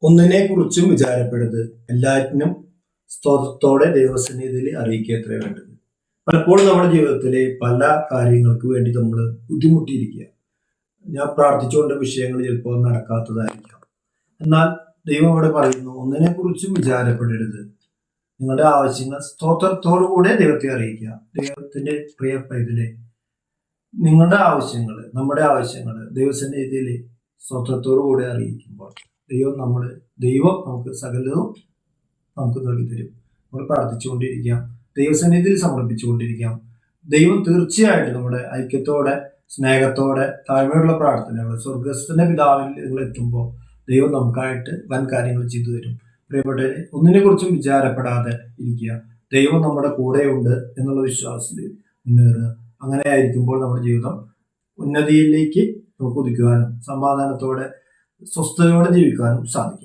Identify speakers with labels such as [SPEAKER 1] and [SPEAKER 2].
[SPEAKER 1] ഒന്നിനെ കുറിച്ചും വിചാരപ്പെടരുത്, എല്ലാറ്റിനും സ്തോത്രത്തോടെ ദൈവസന്നിധിയിൽ അറിയിക്കത്രേ വേണ്ടത്. പലപ്പോഴും നമ്മുടെ ജീവിതത്തിലെ പല കാര്യങ്ങൾക്ക് വേണ്ടി നമ്മൾ ബുദ്ധിമുട്ടിയിരിക്കുക. ഞാൻ പ്രാർത്ഥിച്ചുകൊണ്ട് വിഷയങ്ങൾ ചിലപ്പോൾ നടക്കാത്തതായിരിക്കാം. എന്നാൽ ദൈവം അവിടെ പറയുന്നു, ഒന്നിനെ കുറിച്ചും വിചാരപ്പെടരുത്, നിങ്ങളുടെ ആവശ്യങ്ങൾ സ്തോത്രത്തോടു കൂടെ ദൈവത്തെ അറിയിക്കുക. ദൈവത്തിന്റെ പ്രിയ പൈതലെ, നിങ്ങളുടെ ആവശ്യങ്ങൾ, നമ്മുടെ ആവശ്യങ്ങൾ ദൈവസന്നിധിയിൽ സ്തോത്രത്തോടു കൂടെ അറിയിക്കുമ്പോൾ ദൈവം നമുക്ക് സകലതും നമുക്ക് നൽകി തരും. നമ്മൾ പ്രാർത്ഥിച്ചുകൊണ്ടിരിക്കാം, ദൈവസന്നിധിയിൽ സമർപ്പിച്ചുകൊണ്ടിരിക്കാം. ദൈവം തീർച്ചയായിട്ടും നമ്മുടെ ഐക്യത്തോടെ, സ്നേഹത്തോടെ, താഴ്മയുള്ള പ്രാർത്ഥനകൾ സ്വർഗസ്ഥന്റെ പിതാവിൽ നിങ്ങൾ എത്തുമ്പോൾ ദൈവം നമുക്കായിട്ട് വൻ കാര്യങ്ങൾ ചെയ്തു തരും. പ്രിയപ്പെട്ടവരെ, ഒന്നിനെ കുറിച്ചും വിചാരപ്പെടാതെ ഇരിക്കുക. ദൈവം നമ്മുടെ കൂടെയുണ്ട് എന്നുള്ള വിശ്വാസത്തിൽ മുന്നേറുക. അങ്ങനെ ആയിരിക്കുമ്പോൾ നമ്മുടെ ജീവിതം ഉന്നതിയിലേക്ക് നമുക്ക് ഉദിക്കുവാനും സമാധാനത്തോടെ, സ്വസ്ഥതയോടെ ജീവിക്കാനും സാധിക്കും.